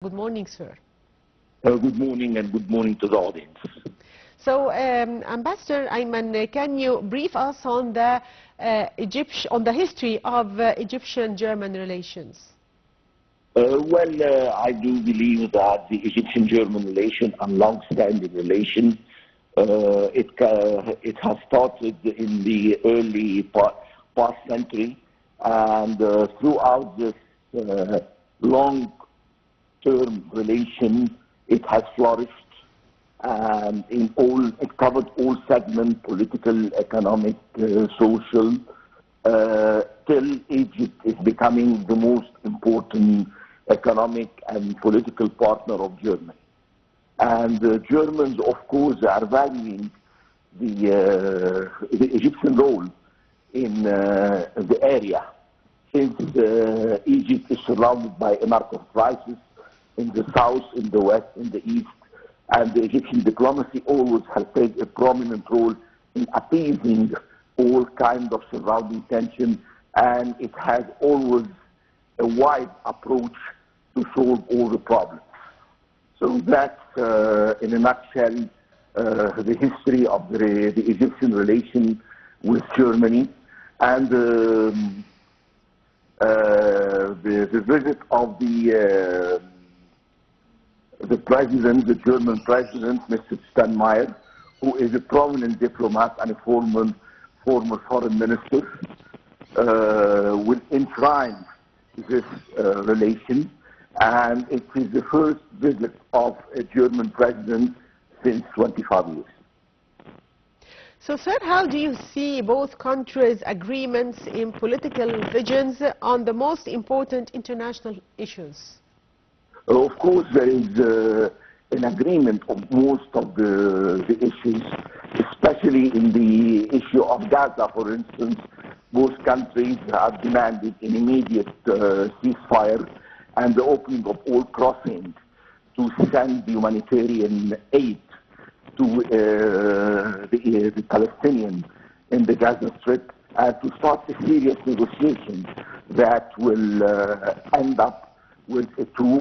Good morning, sir. Good morning, and good morning to the audience. So, Ambassador Ayman, can you brief us on the history of Egyptian-German relations? I do believe that the Egyptian-German relation, a long-standing relation, it has started in the early past century, and throughout this long-term relation, it has flourished, and it covered all segments, political, economic, social, till Egypt is becoming the most important economic and political partner of Germany. And the Germans, of course, are valuing the Egyptian role in the area, since Egypt is surrounded by a mark of crisis in the south, in the west, in the east, and the Egyptian diplomacy always has played a prominent role in appeasing all kinds of surrounding tension, and it has always a wide approach to solve all the problems. So that's, in a nutshell, the history of the Egyptian relation with Germany, and the visit of the president, the German president, Mr. Steinmeier, who is a prominent diplomat and a former foreign minister, will enshrine this relation, and it is the first visit of a German president since 25 years. So, sir, how do you see both countries' agreements in political visions on the most important international issues? Of course, there is an agreement on most of the issues, especially in the issue of Gaza, for instance. Both countries have demanded an immediate ceasefire and the opening of all crossings to send humanitarian aid to the Palestinians in the Gaza Strip, and to start a serious negotiation that will end up with two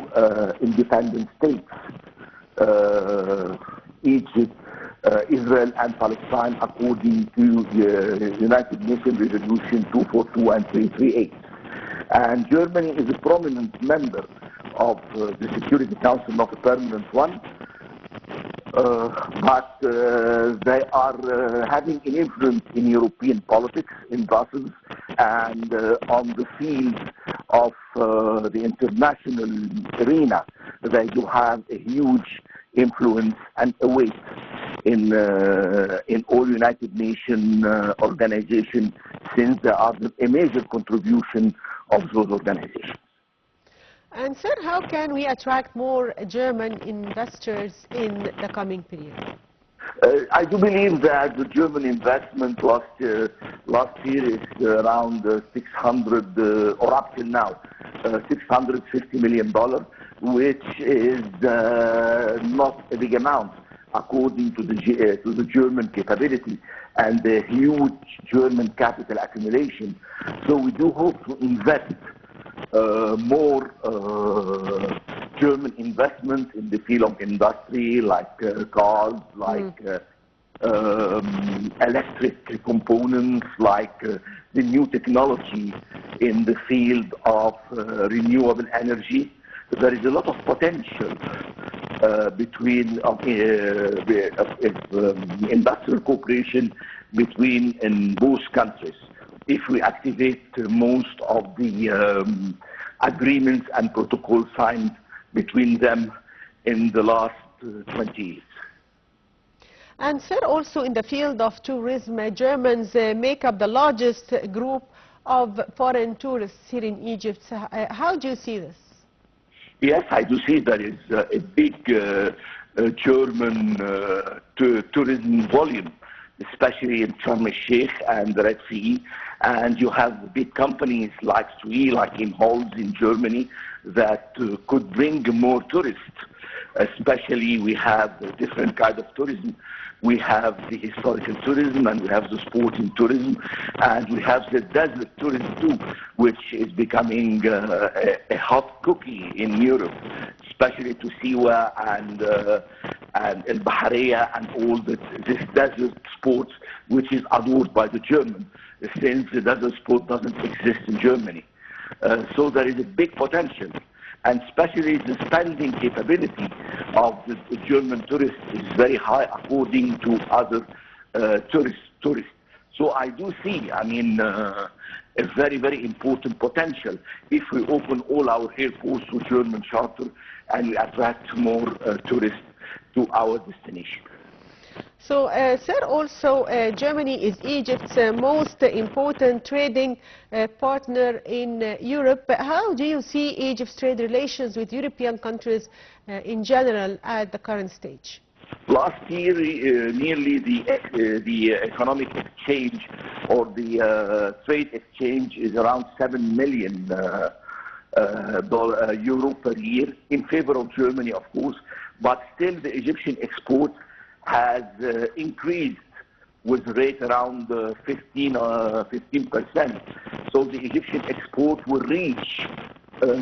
independent states, Egypt, Israel and Palestine, according to the United Nations Resolution 242 and 338. And Germany is a prominent member of the Security Council, not a permanent one, but they are having an influence in European politics in Brussels, and on the field of the international arena, they do have a huge influence and a weight in all United Nations organizations, since they are a major contribution of those organizations. And sir, how can we attract more German investors in the coming period? I do believe that the German investment last year is around 600, or up till now, $650 million, which is not a big amount according to the German capability and the huge German capital accumulation. So we do hope to invest more German investment in the field of industry, like cars, like electric components, like the new technology in the field of renewable energy. There is a lot of potential between industrial cooperation in both countries, if we activate most of the agreements and protocols signed between them in the last 20 years. And sir, also in the field of tourism, Germans make up the largest group of foreign tourists here in Egypt. How do you see this? Yes, I do see there is a big German tourism volume, especially in Sharm el-Sheikh and the Red Sea. And you have big companies like TUI, like in Halls in Germany, that could bring more tourists Especially, we have different kinds of tourism. We have the historical tourism, and we have the sporting tourism, and we have the desert tourism too, which is becoming a hot cookie in Europe, especially to Siwa and El Bahariya and all this desert sports, which is adored by the German, since the desert sport doesn't exist in Germany. So there is a big potential. And especially the spending capability of the German tourists is very high according to other tourists. So I do see, I mean, a very, very important potential if we open all our airports to German charter and we attract more tourists to our destination. So, sir, also Germany is Egypt's most important trading partner in Europe. How do you see Egypt's trade relations with European countries in general at the current stage? Last year, nearly the economic exchange or the trade exchange is around 7 million euro per year in favor of Germany, of course, but still the Egyptian export has increased with rate around 15%. So the Egyptian export will reach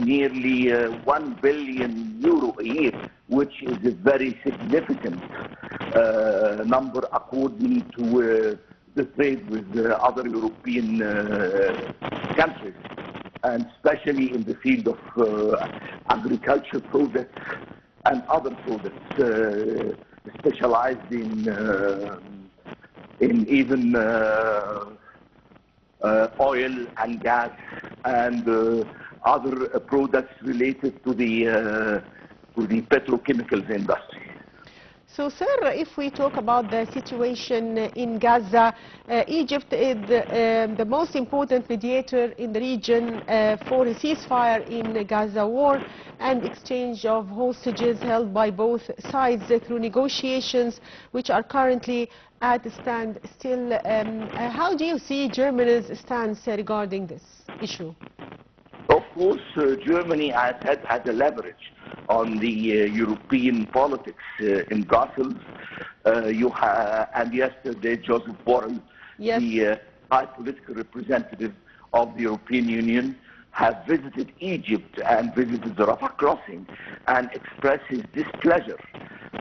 nearly 1 billion euro a year, which is a very significant number according to the trade with other European countries, and especially in the field of agriculture products and other products specialized in even oil and gas and other products related to the petrochemicals industry. So, sir, if we talk about the situation in Gaza, Egypt is the most important mediator in the region for a ceasefire in the Gaza war and exchange of hostages held by both sides through negotiations which are currently at a standstill. How do you see Germany's stance regarding this issue? Of course, Germany has had a leverage on the European politics in Brussels. And yesterday, Joseph Borrell, yes, the high political representative of the European Union, has visited Egypt and visited the Rafah crossing and expressed his displeasure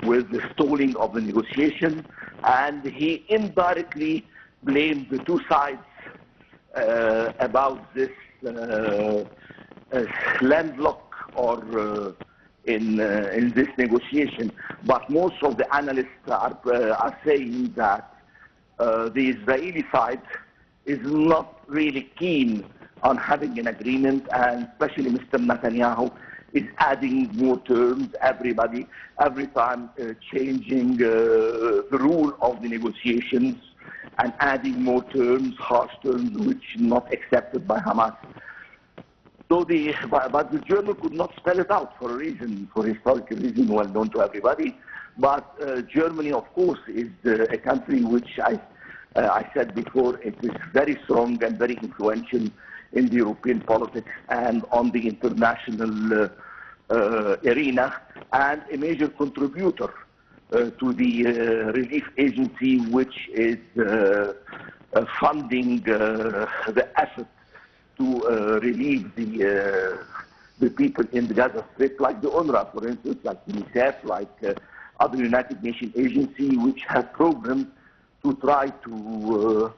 with the stalling of the negotiation, and he indirectly blamed the two sides about this landlock or in this negotiation. But most of the analysts are saying that the Israeli side is not really keen on having an agreement, and especially Mr. Netanyahu is adding more terms every time changing the rule of the negotiations and adding more terms, harsh terms, which are not accepted by Hamas. So but the German could not spell it out for a reason, for historical reason well known to everybody. But Germany, of course, is a country which I said before, it is very strong and very influential in the European politics and on the international arena, and a major contributor to the relief agency, which is funding the effort to relieve the people in the Gaza Strip, like the UNRWA, for instance, like UNICEF, like other United Nations agencies, which have programs to try to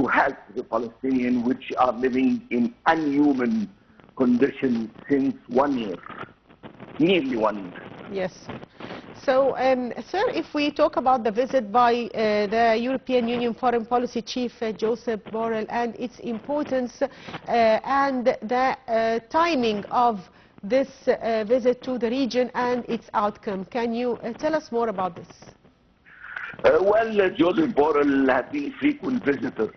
help the Palestinians, which are living in inhuman conditions since 1 year, nearly 1 year. Yes. So, sir, if we talk about the visit by the European Union Foreign Policy Chief Joseph Borrell and its importance and the timing of this visit to the region and its outcome, can you tell us more about this? Well, Joseph Borrell has been a frequent visitor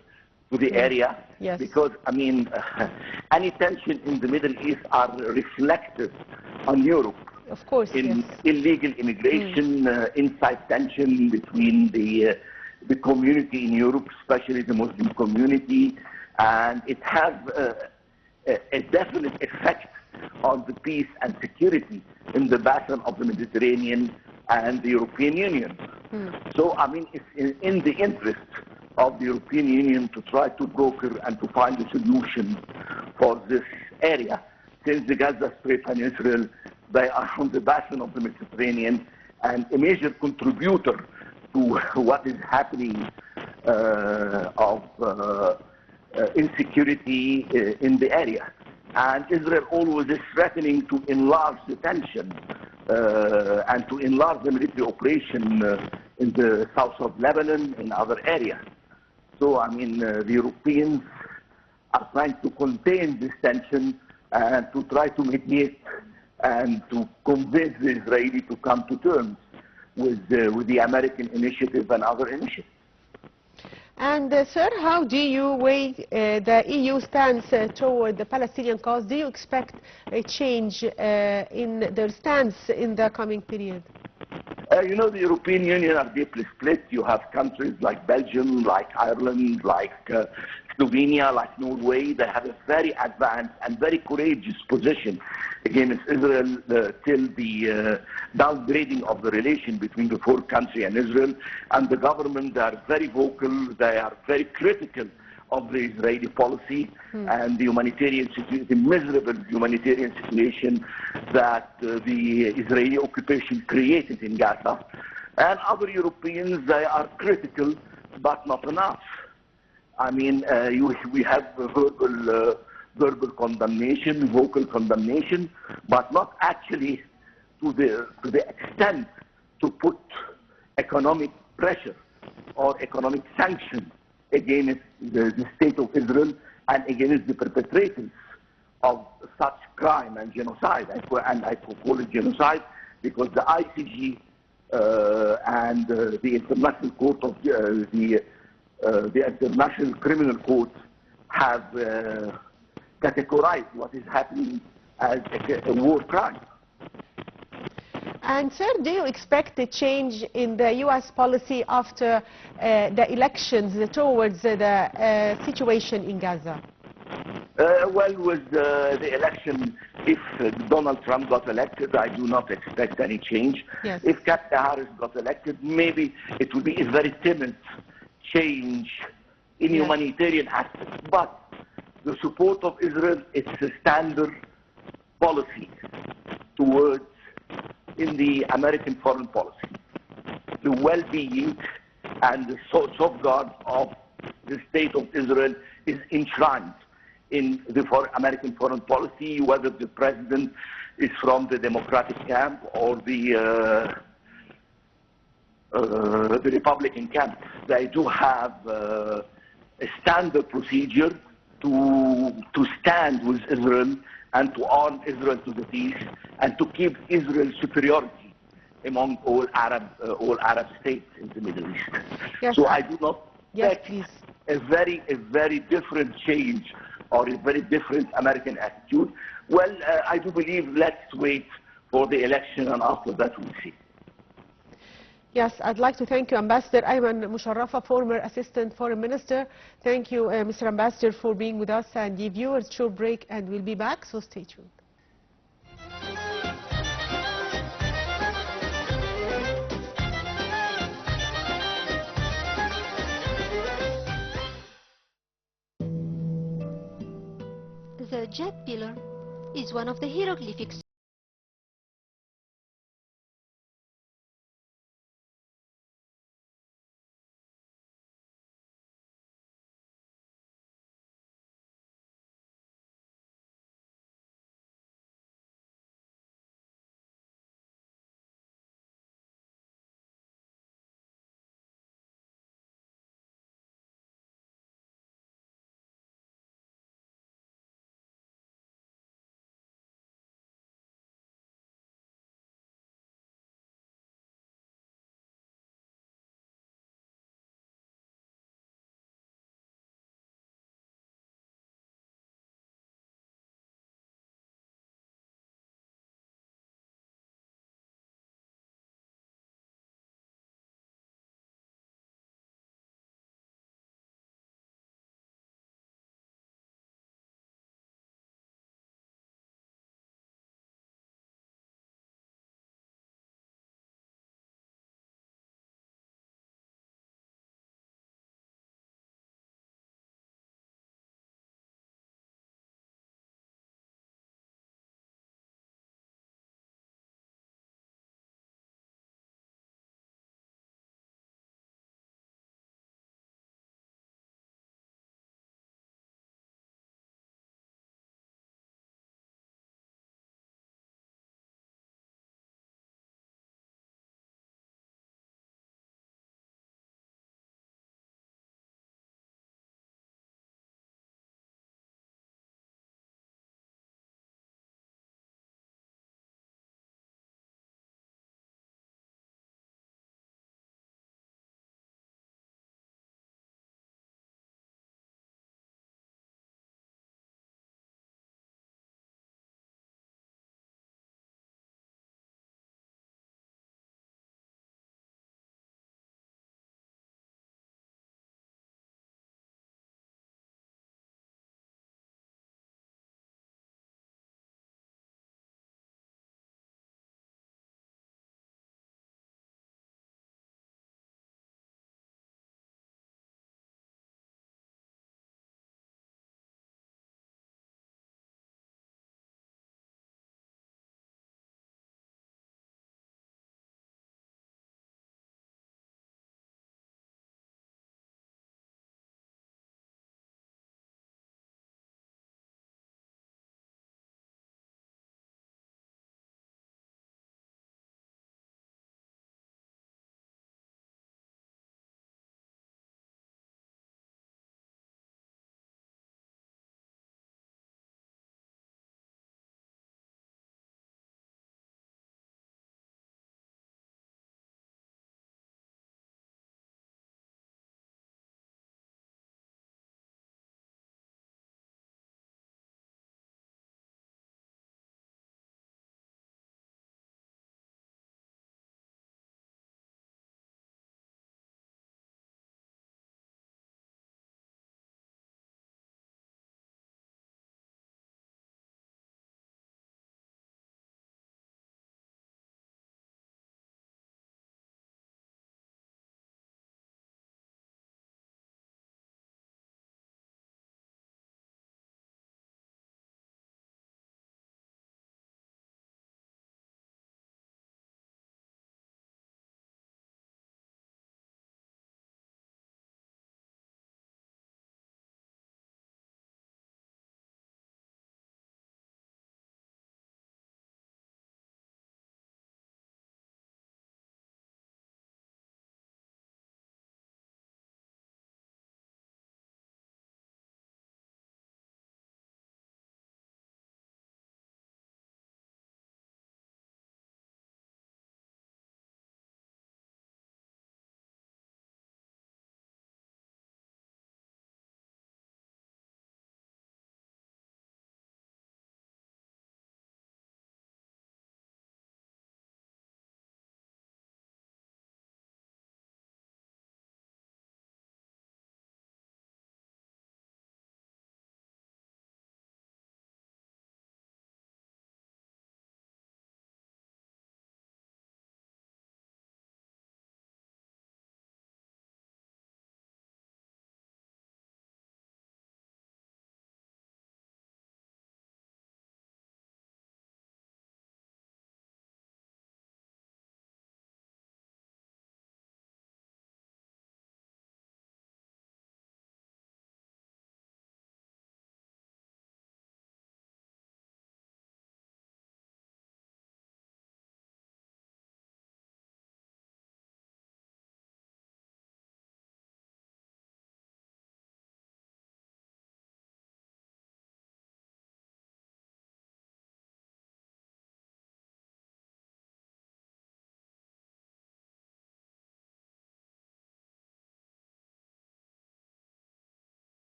to the area, yes, because, I mean, any tension in the Middle East are reflected on Europe. Of course, in yes. Illegal immigration, inside tension between the community in Europe, especially the Muslim community, and it has a definite effect on the peace and security in the basin of the Mediterranean and the European Union. So, I mean, it's in the interest of the European Union to try to broker and to find a solution for this area. Since the Gaza Strip and Israel, they are on the basin of the Mediterranean and a major contributor to what is happening of insecurity in the area. And Israel always is threatening to enlarge the tension and to enlarge the military operation in the south of Lebanon, in other areas. So, I mean, the Europeans are trying to contain this tension and to try to mediate and to convince the Israeli to come to terms with the American initiative and other initiatives. And sir, how do you weigh the EU stance toward the Palestinian cause? Do you expect a change in their stance in the coming period? You know, the European Union are deeply split. You have countries like Belgium, like Ireland, like Slovenia, like Norway. They have a very advanced and very courageous position against Israel till the downgrading of the relation between the four countries and Israel. And the government, they are very vocal, they are very critical of the Israeli policy and the humanitarian situation, the miserable humanitarian situation that the Israeli occupation created in Gaza. And other Europeans, they are critical, but not enough. I mean, we have verbal condemnation, vocal condemnation, but not actually to the extent to put economic pressure or economic sanctions against the state of Israel and against the perpetrators of such crime and genocide. And I call it genocide because the ICG and the International Court of the International Criminal Court have categorized what is happening as a war crime. And sir, do you expect a change in the U.S. policy after the elections towards the situation in Gaza? Well, with the election, if Donald Trump got elected, I do not expect any change. Yes. If Kamala Harris got elected, maybe it will be a very timid change in humanitarian aspects. But the support of Israel, it's a standard policy towards in the American foreign policy. The well-being and the safeguard of the state of Israel is enshrined in the American foreign policy, whether the president is from the Democratic camp or the Republican camp. They do have a standard procedure to stand with Israel and to arm Israel to the teeth and to keep Israel's superiority among all Arab states in the Middle East. Yes, so I do not expect please. a very different change or a very different American attitude. Well, I do believe let's wait for the election and after that we'll see. Yes, I'd like to thank you, Ambassador Ayman Musharrafa, former Assistant Foreign Minister. Thank you, Mr. Ambassador, for being with us, and give viewers a short break and we'll be back, so stay tuned. The jet pillar is one of the hieroglyphics